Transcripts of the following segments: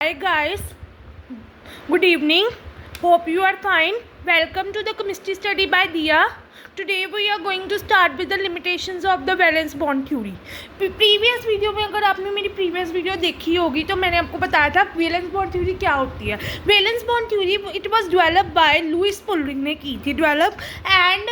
Hi guys, good evening. Hope you are fine. Welcome to the chemistry study by Diya. Today we are going to start with the limitations of the valence bond theory. Previous video में अगर आपने मेरी previous video देखी होगी तो मैंने आपको बताया था वैलेंस बॉन्ड थ्योरी क्या होती है. Valence bond theory it was develop by Lewis Pauling ने की थी develop. And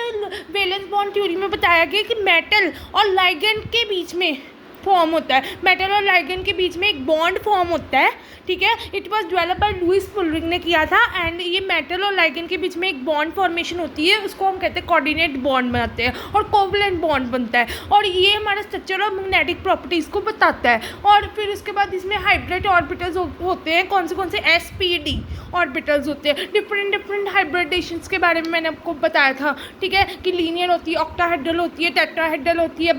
valence bond theory में बताया गया कि मेटल और लाइगेंड के बीच में फॉर्म होता है, मेटल और लाइगेंड के बीच में एक बॉन्ड फॉर्म होता है. ठीक है, it was develop by Lewis Pauling ने किया था. एंड ये मेटल और लाइगेंड के बीच में एक बॉन्ड फॉर्मेशन होती है, उसको हम कहते हैं कोऑर्डिनेट बॉन्ड बनाते हैं और कोवलेंट बॉन्ड बनता है. और ये हमारे स्ट्रक्चर और मैग्नेटिक प्रॉपर्टीज़ को बताता है. और फिर उसके बाद इसमें हाइब्रिड ऑर्बिटल्स होते हैं. कौन से SP-D ऑर्बिटल्स होते हैं. डिफरेंट हाइब्रिडेशंस के बारे में मैंने आपको बताया था. ठीक है, कि लीनियर होती है, ऑक्टाहेड्रल होती है, टेट्राहेड्रल होती है,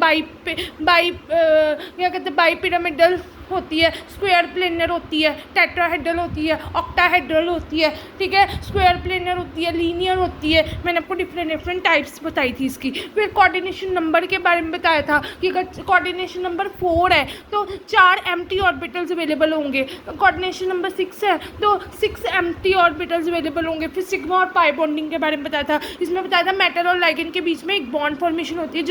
क्या कहते हैं बाई पिरामिडल होती है, स्क्वायर प्लेनर होती है, टेट्राहेड्रल होती है, ऑक्टाहेड्रल होती है. ठीक है, स्क्वायर प्लेनर होती है, लीनियर होती है. मैंने आपको डिफरेंट टाइप्स बताई थी इसकी. फिर कोऑर्डिनेशन नंबर के बारे में बताया था कि अगर कोऑर्डिनेशन नंबर 4 है तो 4 एम्प्टी ऑर्बिटल्स अवेलेबल होंगे. कोऑर्डिनेशन नंबर 6 है तो 6 एम्प्टी ऑर्बिटल्स अवेलेबल होंगे. फिर सिग्मा और पाई बॉन्डिंग के बारे में बताया था. इसमें बताया था मेटल और लाइगेंड के बीच में एक बॉन्ड फॉर्मेशन होती है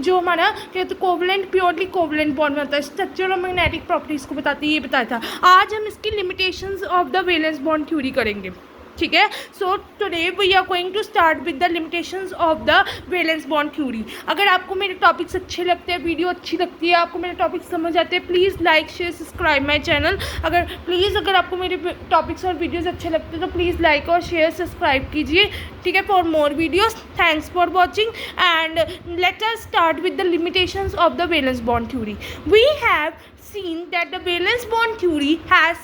जो हमारा कहते कोवलेंट प्योरली कोवलेंट बॉन्ड बनता है. स्ट्रक्चर और मैग्नेटिक प्रॉपर्टीज़ को बताती है, ये बताया था. आज हम इसकी limitations of the valence bond theory करेंगे. ठीक है, so today we are going to start with the limitations of the valence bond theory. अगर आपको मेरे टॉपिक्स अच्छे लगते हैं, वीडियो अच्छी लगती है, आपको मेरे टॉपिक्स समझ आते हैं, please like share subscribe my channel. अगर आपको मेरे टॉपिक्स और वीडियोस अच्छे लगते हैं तो प्लीज़ लाइक और शेयर सब्सक्राइब कीजिए. ठीक है, for more videos. Thanks for watching and let us start with the limitations of the valence bond theory. We have seen that the valence bond theory has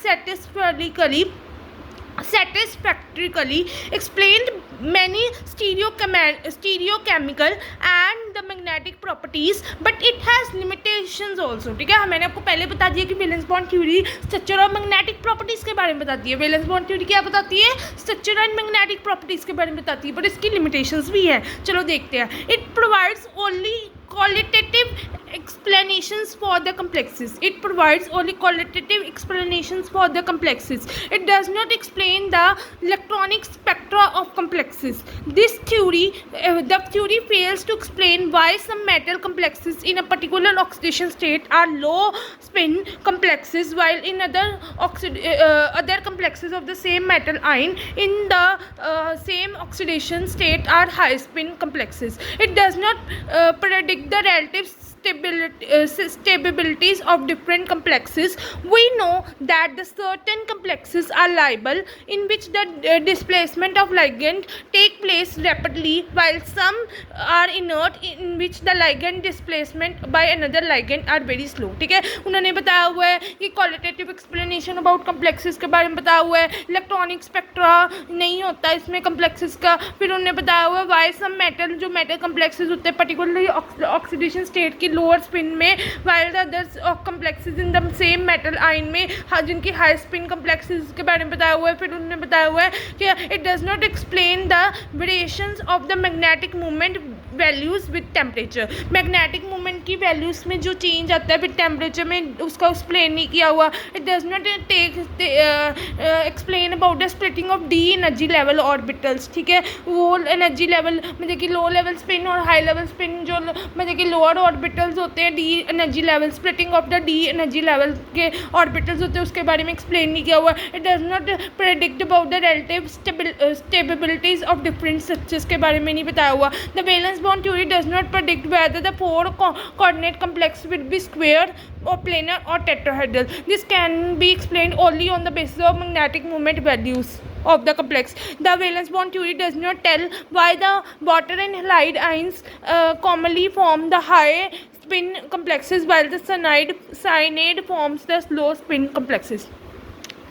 satisfactorily explained many stereochemical and the magnetic properties, but it has limitations also. ठीक है, मैंने आपको पहले बता दिया कि valence bond theory structure और magnetic properties के बारे में बताती है. वैलेंस बॉन्ड थ्योरी क्या बताती है? स्ट्रक्चर एंड मैग्नेटिक प्रॉपर्टीज़ के बारे में बताती है, बट इसकी लिमिटेशंस भी है. चलो देखते हैं. It provides only qualitative explanations for the complexes. It provides only qualitative explanations for the complexes. It does not explain the electronic spectra of complexes. This theory, the theory fails to explain why some metal complexes in a particular oxidation state are low spin complexes, while in other complexes of the same metal ion in the same oxidation state are high spin complexes. It does not predict the relative stabilities of different complexes. We know that the certain complexes are liable in which the displacement of ligand take place rapidly, while some are inert in which the ligand displacement by another ligand are very slow. ठीक है, उन्होंने बताया हुआ है कि qualitative explanation about complexes के बारे में बताया हुआ है. इलेक्ट्रॉनिक स्पेक्ट्रा नहीं होता इसमें कम्प्लेक्सेस का. फिर उन्होंने बताया हुआ है वाई सम मेटल जो मेटल कम्प्लेक्सेस होते हैं पर्टिकुलरली ऑक्सीडेशन स्टेट की लोअर स्पिन में, while the others complexes in the same metal ion में जिनकी हाई स्पिन कम्प्लेक्सेस के बारे में बताया हुआ है. फिर उन्होंने बताया हुआ है कि it does not explain the variations of the magnetic movement values with temperature. Magnetic movement की वैल्यूज़ में जो चेंज आता है विद टेम्परेचर में उसका एक्सप्लेन नहीं किया हुआ. It does not explain about the splitting of D energy level orbitals. ठीक है, वो एनर्जी लेवल मतलब कि लो लेवल स्पिन और हाई लेवल स्पिन जो मतलब कि लोअर ऑर्बिटल्स होते हैं D energy level, splitting of the D energy level के ऑर्बिटल्स होते हैं, उसके बारे में एक्सप्लेन नहीं किया हुआ. It does not predict about the relative stabilities of different structures के बारे में नहीं बताया हुआ. The valence bond theory does not predict whether the 4 coordinate complex will be square or planar or tetrahedral. This can be explained only on the basis of magnetic moment values of the complex. The valence bond theory does not tell why the water and halide ions commonly form the high spin complexes while the cyanide forms the low spin complexes.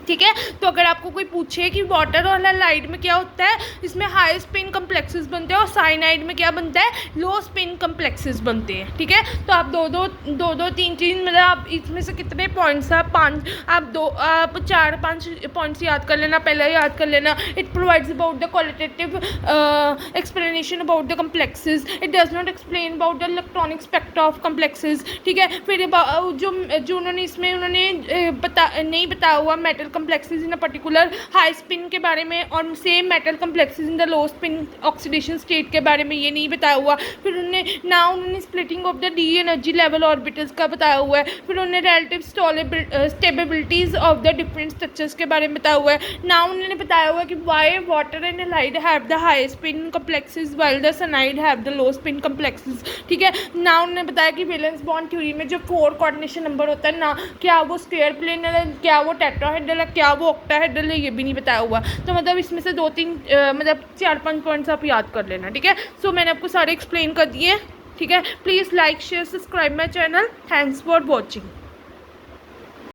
ठीक है, तो अगर आपको कोई पूछे कि water और light में क्या होता है, इसमें हाई स्पिन कम्प्लेक्सेस बनते हैं और साइनाइड में क्या बनता है, लो स्पिन कम्प्लेक्सेस बनते हैं. ठीक है, तो आप दो तीन मतलब आप इसमें से कितने पॉइंट्स आप 4-5 पॉइंट्स याद कर लेना, पहले याद कर लेना. It provides about the qualitative explanation about the complexes. It does not explain about the electronic spectra of complexes. ठीक है, फिर जो उन्होंने इसमें नहीं बताया हुआ metal complexes in a particular high spin के बारे में, और same metal complexes in the low spin oxidation state के बारे में ये नहीं बताया हुआ। फिर उन्होंने splitting of the d energy level orbitals का बताया हुआ है। फिर उन्होंने relative stabilities of the different structures के बारे में बताया हुआ है। now उन्होंने बताया हुआ है कि why water and halide have the high spin complexes while the cyanide have the low spin complexes, ठीक है। now उन्होंने बताया कि वैलेंस बॉन्ड थ्योरी में जो 4 कोऑर्डिनेशन नंबर होता है ना, क्या वो स्क्वायर प्लेनर है, क्या वो टेट्राहेड्रल है, क्या वो ऑक्टाहेड्रल है, ये भी नहीं बताया हुआ। तो मतलब इसमें से 2-3 मतलब 4-5 पॉइंट्स आप याद कर लेना, ठीक है। सो मैंने आपको सारे एक्सप्लेन कर दिए, ठीक है। Please like share subscribe my channel. Thanks for watching.